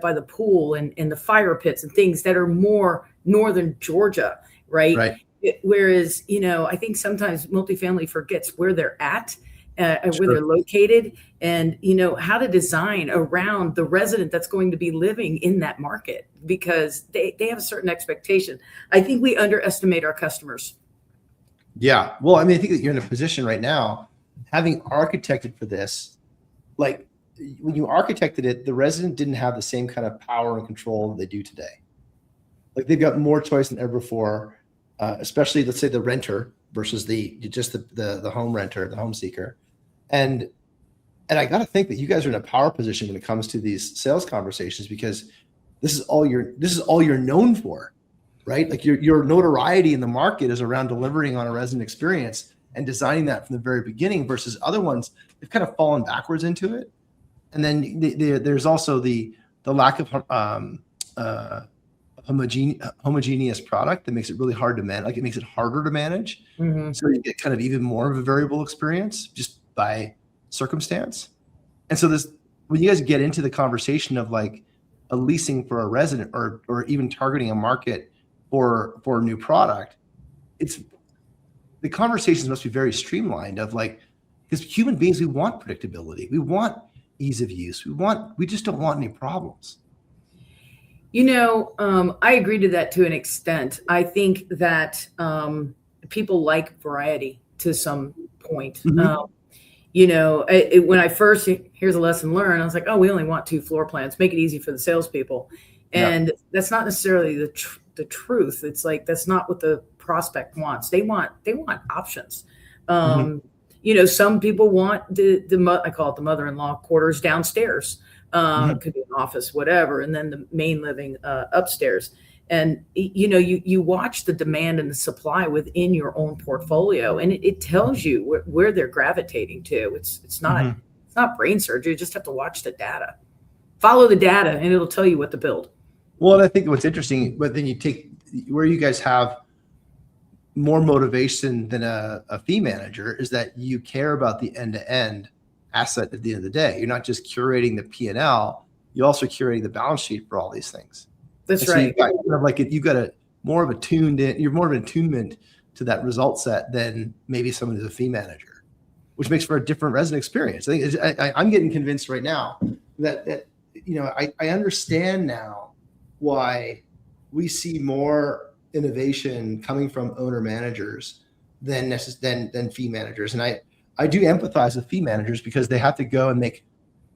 by the pool and the fire pits and things that are more northern Georgia, right? Whereas, I think sometimes multifamily forgets where they're at, where they're located, and, how to design around the resident that's going to be living in that market because they have a certain expectation. I think we underestimate our customers. Yeah. Well, I mean, I think that you're in a position right now, having architected for this, like when you architected it, the resident didn't have the same kind of power and control that they do today. Like they've got more choice than ever before, especially let's say the renter versus the home renter, the home seeker. And I got to think that you guys are in a power position when it comes to these sales conversations, because this is all you're known for, right? Like your notoriety in the market is around delivering on a resident experience and designing that from the very beginning, versus other ones, they've kind of fallen backwards into it. And then there's also the lack of homogeneous product that makes it really hard to manage. Like it makes it harder to manage. Mm-hmm. So you get kind of even more of a variable experience just by circumstance. And so when you guys get into the conversation of like a leasing for a resident or even targeting a market for a new product, the conversations must be very streamlined of like, because human beings, we want predictability. We want ease of use. We just don't want any problems. I agree to that to an extent. I think that people like variety to some point. Mm-hmm. When I first, here's a lesson learned, I was like, oh, we only want 2 floor plans, make it easy for the salespeople. And that's not necessarily the truth. It's like, that's not what the prospect wants. They want options. Some people want I call it the mother-in-law quarters downstairs. It could be an office, whatever. And then the main living upstairs. And, you watch the demand and the supply within your own portfolio, and it tells you where they're gravitating to. It's not brain surgery. You just have to watch the data, follow the data, and it'll tell you what to build. Well, and I think what's interesting, but then you take where you guys have more motivation than a fee manager is that you care about the end-to-end asset at the end of the day. You're not just curating the P&L, you're also curating the balance sheet for all these things. That's so right. You've got more of an attunement to that result set than maybe someone who's a fee manager, which makes for a different resident experience. I think I'm getting convinced right now that I understand now why we see more innovation coming from owner managers than fee managers. And I do empathize with fee managers because they have to go and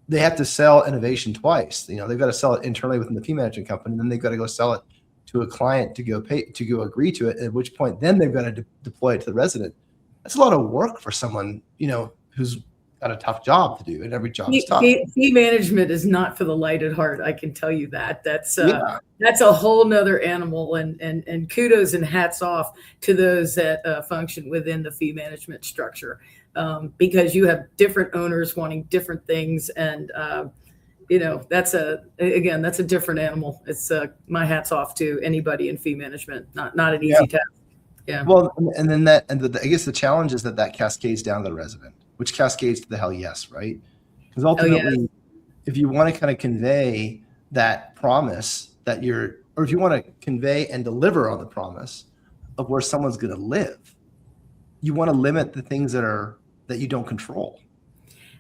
they have to sell innovation twice. They've got to sell it internally within the fee management company, and then they've got to go sell it to a client to go agree to it. At which point, then they've got to deploy it to the resident. That's a lot of work for someone, who's got a tough job to do, and every job is tough. Fee management is not for the light at heart. I can tell you that. That's a whole nother animal, and kudos and hats off to those that function within the fee management structure. Because you have different owners wanting different things. And, that's a different animal. It's my hat's off to anybody in fee management. Not an easy task. Yeah. Well, and then I guess the challenge is that cascades down to the resident, which cascades to the hell yes, right? Because ultimately, if you want to kind of convey that promise or if you want to convey and deliver on the promise of where someone's going to live, you want to limit the things that you don't control.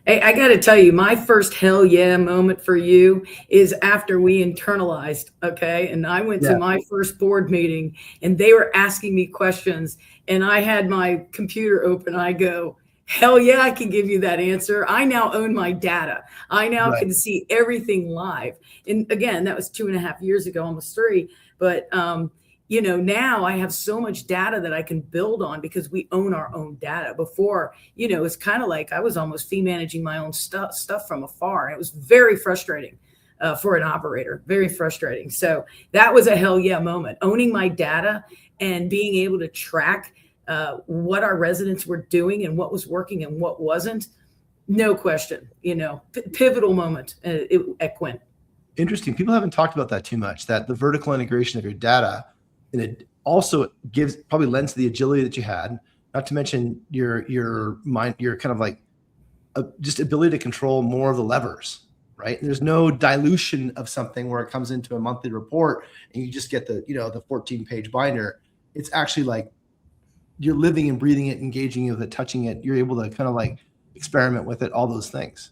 Hey, I got to tell you, my first hell yeah moment for you is after we internalized. Okay. And I went to my first board meeting and they were asking me questions and I had my computer open. I go, hell yeah, I can give you that answer. I now own my data. I now can see everything live. And again, that was 2.5 years ago, almost 3. But, now I have so much data that I can build on because we own our own data. Before, it's kind of like I was almost fee managing my own stuff from afar. And it was very frustrating for an operator, very frustrating. So that was a hell yeah moment, owning my data and being able to track what our residents were doing and what was working and what wasn't. No question, pivotal moment at Quinn. Interesting. People haven't talked about that too much, that the vertical integration of your data, and it also probably lends to the agility that you had, not to mention your mind, your kind of like just ability to control more of the levers, right? And there's no dilution of something where it comes into a monthly report and you just get the 14-page binder. It's actually like you're living and breathing it, engaging with it, touching it. You're able to kind of like experiment with it, all those things.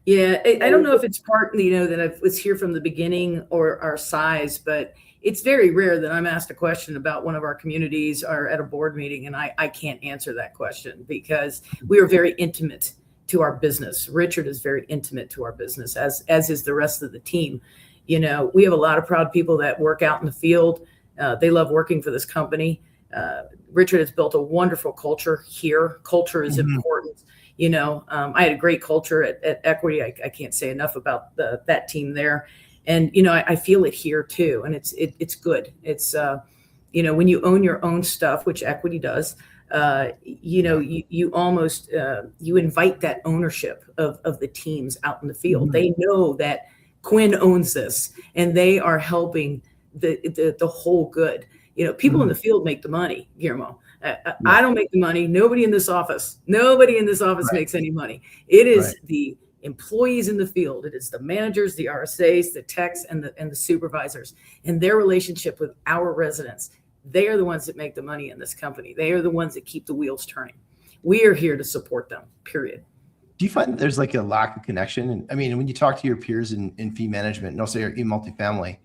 Yeah. I don't know if it's part, that I was here from the beginning or our size, but it's very rare that I'm asked a question about one of our communities or at a board meeting, and I can't answer that question because we are very intimate to our business. Richard is very intimate to our business, as is the rest of the team. You know, we have a lot of proud people that work out in the field. They love working for this company. Richard has built a wonderful culture here. Culture is important. You know, I had a great culture at Equity. I can't say enough about that team there. And, you know, I feel it here too. And it's good. It's, you know, when you own your own stuff, which Equity does, you know, you almost, you invite that ownership of the teams out in the field. They know that Quinn owns this and they are helping the whole good. You know, people in the field make the money, Guillermo. I don't make the money. Nobody in this office makes any money. It is the employees in the field. It is the managers, the RSAs, the techs, and the supervisors, and their relationship with our residents. They are the ones that make the money in this company. They are the ones that keep the wheels turning. We are here to support them, period. Do you find there's like a lack of connection? And I mean, when you talk to your peers in fee management and also in multifamily,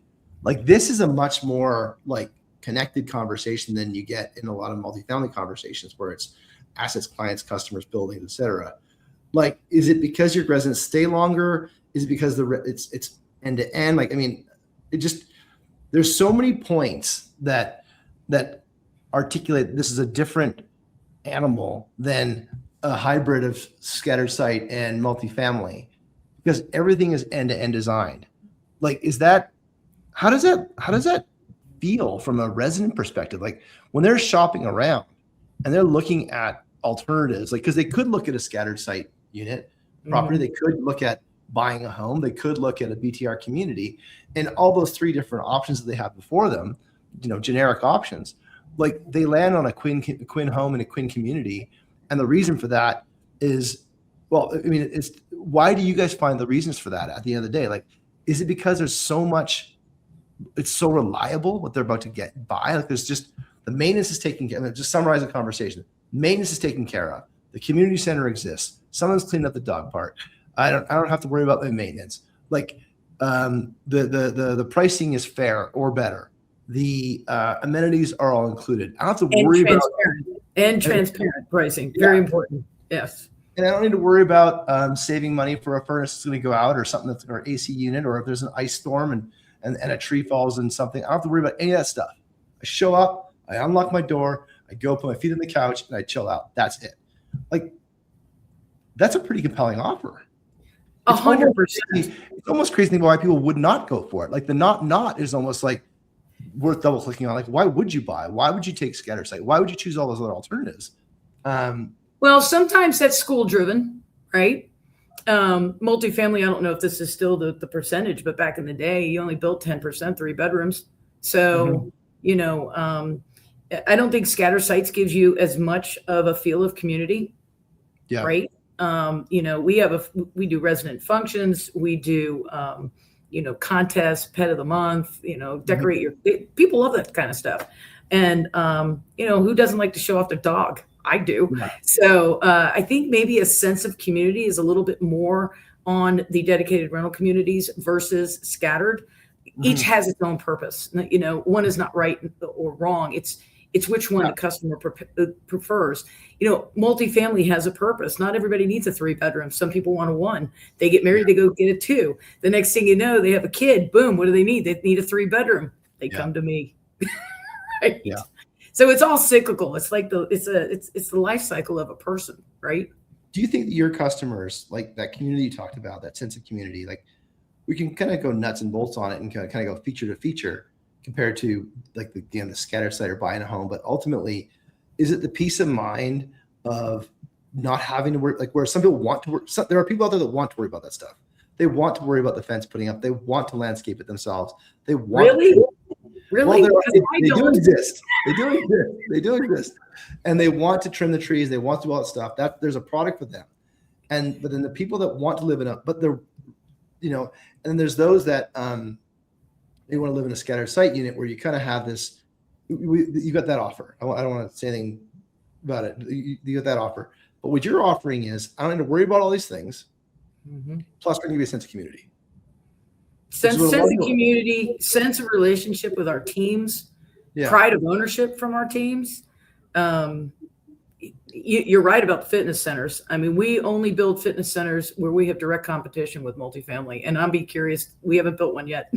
like this is a much more like connected conversation than you get in a lot of multifamily conversations where it's assets, clients, customers, buildings, et cetera. Like, is it because your residents stay longer? Is it because it's end to end? Like, I mean, there's so many points that articulate this is a different animal than a hybrid of scattered site and multifamily, because everything is end to end designed. Like, how does that feel from a resident perspective? Like when they're shopping around and they're looking at alternatives, like, because they could look at a scattered site unit property, they could look at buying a home, they could look at a BTR community, and all those three different options that they have before them, you know, generic options, like they land on a Quinn home and a Quinn community. And the reason for that is, well, I mean, why do you guys find the reasons for that at the end of the day? Like, is it because there's so much, it's so reliable what they're about to buy? Like there's just, the maintenance is taken care of. Just summarize the conversation. Maintenance is taken care of. The community center exists. Someone's cleaned up the dog park. I don't have to worry about the maintenance. Like the pricing is fair or better. The amenities are all included. I don't have to worry about transparent pricing. Very important. Yes. And I don't need to worry about saving money for a furnace that's going to go out or something that's or AC unit, or if there's an ice storm and a tree falls in something. I don't have to worry about any of that stuff. I show up, I unlock my door, I go put my feet on the couch, and I chill out. That's it. Like, that's a pretty compelling offer. 100%. It's almost crazy to think why people would not go for it. Like the not is almost like worth double clicking on. Like, why would you buy? Why would you take scatter site? Why would you choose all those other alternatives? Well, sometimes that's school driven, right? Multifamily, I don't know if this is still the percentage, but back in the day, you only built 10% 3 bedrooms. So, you know, I don't think scatter sites gives you as much of a feel of community. Yeah. Right. You know, we do resident functions. We do, you know, contests, pet of the month, you know, decorate people love that kind of stuff. And, you know, who doesn't like to show off their dog? I do. Yeah. So I think maybe a sense of community is a little bit more on the dedicated rental communities versus scattered. Each has its own purpose. You know, one is not right or wrong. It's which one the customer prefers. You know, multifamily has a purpose. Not everybody needs a 3 bedroom. Some people want a 1. They get married, they go get a 2. The next thing you know, they have a kid. Boom. What do they need? They need a 3 bedroom. They come to me. Right? Yeah. So it's all cyclical. It's like it's the life cycle of a person, right? Do you think that your customers, like that community you talked about, that sense of community, like we can kind of go nuts and bolts on it and kind of go feature to feature compared to like the scatter site or buying a home, but ultimately, is it the peace of mind of not having to work, like where some people want to work? There are people out there that want to worry about that stuff. They want to worry about the fence putting up. They want to landscape it themselves. They want Really? Well, they do exist. They do exist. And they want to trim the trees. They want to do all that stuff. There's a product for them. But then the people that want to live in but they're, you know, and then there's those that they want to live in a scattered site unit where you kind of have this, you got that offer. I don't want to say anything about it. You got that offer. But what you're offering is, I don't need to worry about all these things. Plus, we're going to give you a sense of community. Sense of community, sense of relationship with our teams, pride of ownership from our teams. You're right about the fitness centers. I mean, we only build fitness centers where we have direct competition with multifamily. And I'm be curious, we haven't built one yet.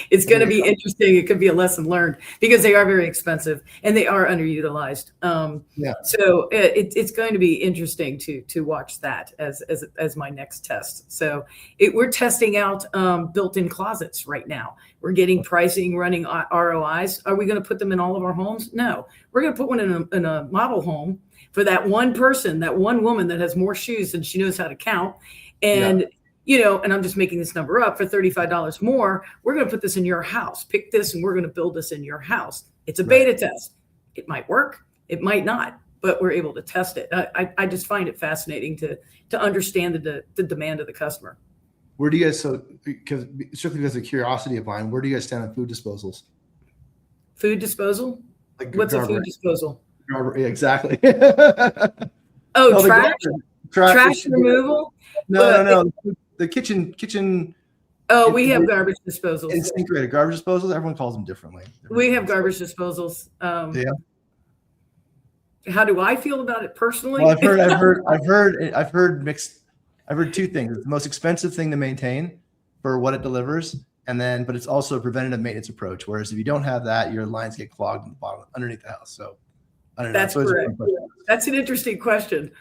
It's going to be interesting. It could be a lesson learned because they are very expensive and they are underutilized. So it's going to be interesting to watch that as my next test. So we're testing out built-in closets right now. We're getting pricing, running ROIs. Are we going to put them in all of our homes? No, we're going to put one in a model home for that one person, that one woman that has more shoes than she knows how to count. And and I'm just making this number up, for $35 more, we're going to put this in your house. Pick this and we're going to build this in your house. It's a beta test. It might work. It might not, but we're able to test it. I just find it fascinating to understand the demand of the customer. Where do you guys, because strictly because of curiosity of mine, where do you guys stand on food disposals? Food disposal? Like what's a food disposal? Yeah, exactly. Trash removal? No. The kitchen. Oh, we have garbage disposals. Incinerator garbage disposals. Everyone calls them differently. We have garbage disposals. How do I feel about it personally? Well, I've heard mixed. I've heard two things. It's the most expensive thing to maintain for what it delivers, but it's also a preventative maintenance approach. Whereas if you don't have that, your lines get clogged in the bottom underneath the house. So I don't know. That's correct. That's an interesting question.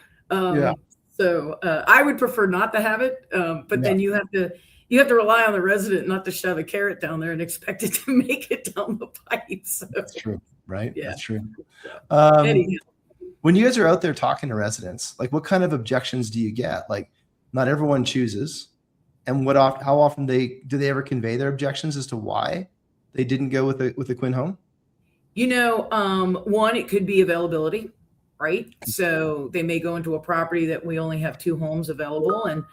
So I would prefer not to have it, but then you have to rely on the resident not to shove a carrot down there and expect it to make it down the pipe. So. That's true, right? Yeah. That's true. Anyhow. When you guys are out there talking to residents, like what kind of objections do you get? Like not everyone chooses, and how often do they ever convey their objections as to why they didn't go with the Quinn home? One, it could be availability. Right. So they may go into a property that we only have 2 homes available. And,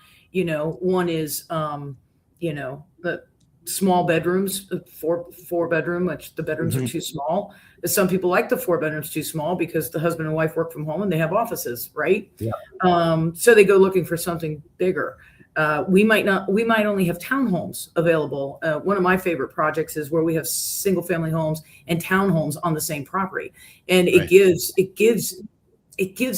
one is, the small bedrooms, 4 bedroom, which the bedrooms are too small. Some people like the 4 bedrooms too small because the husband and wife work from home and they have offices. Right. Yeah. So they go looking for something bigger. We might only have townhomes available. One of my favorite projects is where we have single family homes and townhomes on the same property. And it gives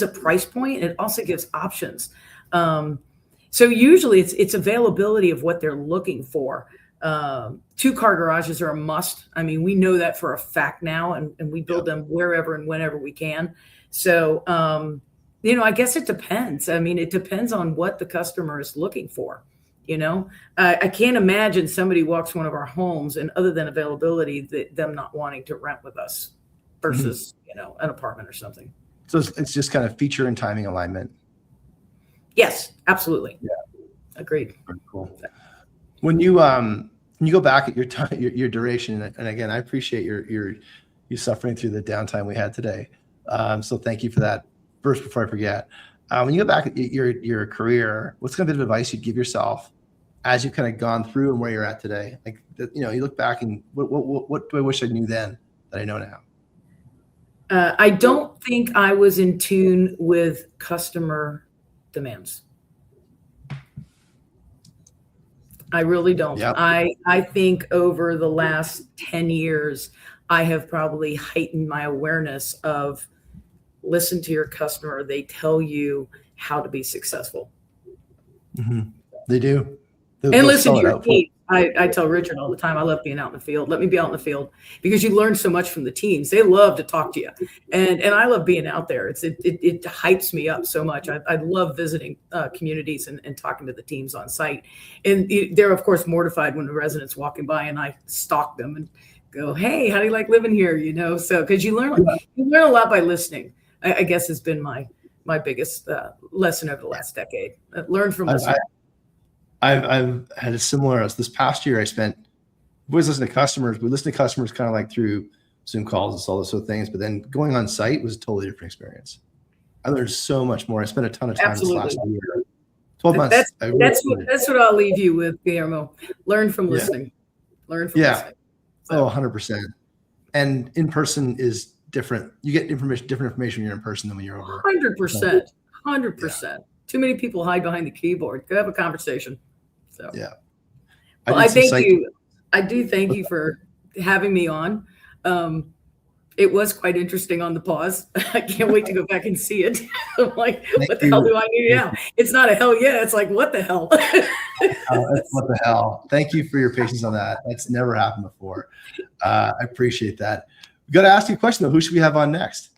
a price point. And it also gives options. So usually it's availability of what they're looking for. 2-car garages are a must. I mean, we know that for a fact now, and we build them wherever and whenever we can. So, I guess it depends. I mean, it depends on what the customer is looking for. I can't imagine somebody walks one of our homes and other than availability, them not wanting to rent with us versus, an apartment or something. So it's just kind of feature and timing alignment. Yes, absolutely. Yeah. Agreed. Very cool. When you go back at your time, your duration, and again, I appreciate you suffering through the downtime we had today. So thank you for that. First, before I forget, when you go back at your career, what's kind of advice you'd give yourself as you've kind of gone through and where you're at today? Like, you look back and what do I wish I knew then that I know now? I don't think I was in tune with customer demands. I really don't. Yep. I think over the last 10 years, I have probably heightened my awareness of listen to your customer. They tell you how to be successful. Mm-hmm. They do. And listen to your team. I tell Richard all the time, I love being out in the field. Let me be out in the field because you learn so much from the teams. They love to talk to you. And I love being out there. It hypes me up so much. I love visiting communities and talking to the teams on site. And they're, of course, mortified when the residents walking by and I stalk them and go, hey, how do you like living here? So because you learn a lot by listening, I guess has been my biggest lesson over the last decade. Learn from listening. I've had a similar, this past year I spent, we always listen to customers. We listen to customers kind of like through Zoom calls and all those sort of things, but then going on site was a totally different experience. I learned so much more. I spent a ton of time this last year. 12 months. That's what I'll leave you with, Guillermo. Learn from listening. Learn from listening. So. 100%. And in person is different. You get different information when you're in person than when you're over. 100%. 100%. Yeah. Too many people hide behind the keyboard. Go have a conversation. So yeah. Well, I thank you. I do thank you for having me on. It was quite interesting on the pause. I can't wait to go back and see it. I'm like, Thank what the hell you. do I do now? It's not a hell yeah. It's like, what the hell? What the hell? Thank you for your patience on that. That's never happened before. I appreciate that. We got to ask you a question though. Who should we have on next?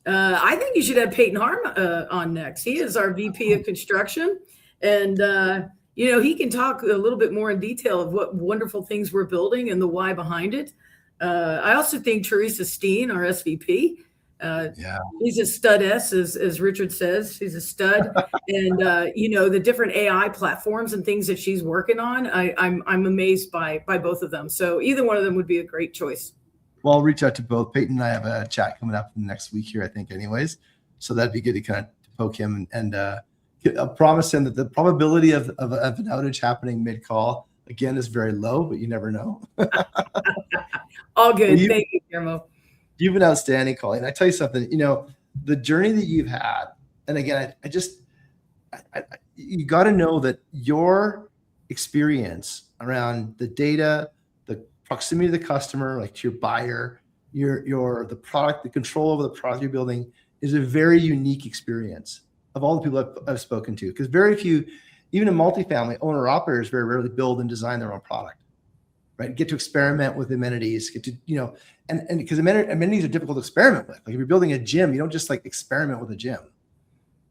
I think you should have Peyton Harm on next. He is our VP of construction. And, he can talk a little bit more in detail of what wonderful things we're building and the why behind it. I also think Teresa Steen, our SVP, he's a stud as Richard says. He's a stud. And, the different AI platforms and things that she's working on, I'm amazed by both of them. So either one of them would be a great choice. Well, I'll reach out to both. Peyton and I have a chat coming up in the next week here, I think, anyways. So that'd be good to kind of poke him and I'll promise him that the probability of an outage happening mid-call, again, is very low, but you never know. All good. Well, thank you, Guillermo. You've been outstanding, Colleen. I tell you something, the journey that you've had, and again, you got to know that your experience around the data, the proximity to the customer, like to your buyer, the product, the control over the product you're building is a very unique experience of all the people I've spoken to. Because very few, even a multifamily owner operators, very rarely build and design their own product, right? Get to experiment with amenities, and because amenities are difficult to experiment with. Like if you're building a gym, you don't just like experiment with a gym.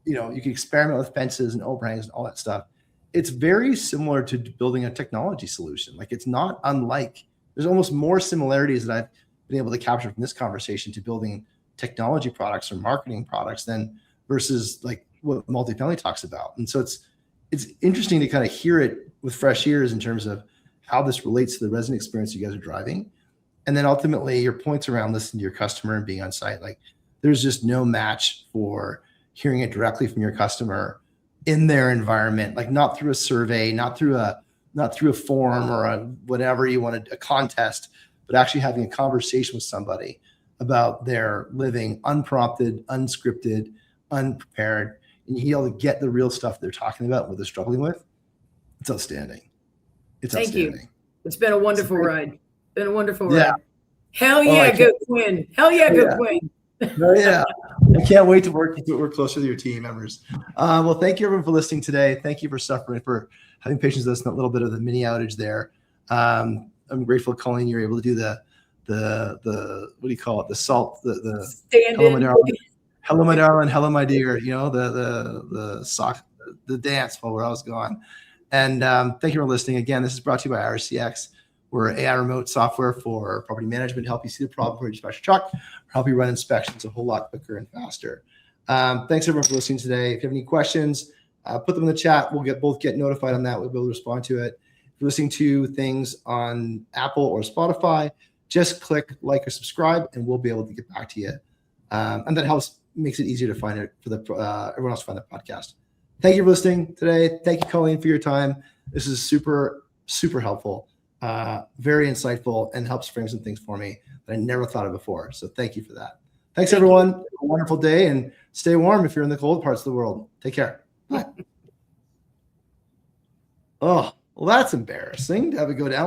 You can experiment with fences and overhangs and all that stuff. It's very similar to building a technology solution. Like it's not unlike, there's almost more similarities that I've been able to capture from this conversation to building technology products or marketing products than versus like what multifamily talks about. And so it's interesting to kind of hear it with fresh ears in terms of how this relates to the resident experience you guys are driving. And then ultimately your points around listening to your customer and being on site, like there's just no match for hearing it directly from your customer in their environment, like not through a survey, not through a form or a whatever you wanted, a contest, but actually having a conversation with somebody about their living unprompted, unscripted, unprepared, and you able to get the real stuff they're talking about, what they're struggling with. It's outstanding. Thank you. It's been a wonderful ride. Been a wonderful ride. Yeah. Hell yeah, go Quinn. Hell yeah, go Quinn. Oh yeah. I can't wait to work closer with your team members. Well, thank you everyone for listening today. Thank you for having patience with us in a little bit of the mini outage there. I'm grateful, Colleen, you're able to do the what do you call it? The salt, the hello, my darling, hello, my darling, hello, my dear. The dance while I was gone. And thank you for listening. Again, this is brought to you by RCX. We're AI remote software for property management to help you see the problem before you dispatch your truck, or help you run inspections a whole lot quicker and faster. Thanks everyone for listening today. If you have any questions, put them in the chat. We'll both get notified on that. We'll be able to respond to it. If you're listening to things on Apple or Spotify, just click like or subscribe, and we'll be able to get back to you. And that makes it easier to find it for everyone else to find the podcast. Thank you for listening today. Thank you, Colleen, for your time. This is super, super helpful. Very insightful and helps frame some things for me that I never thought of before. So thank you for that. Thanks, everyone. Have a wonderful day and stay warm if you're in the cold parts of the world. Take care. Bye. Oh, well, that's embarrassing to have it go down.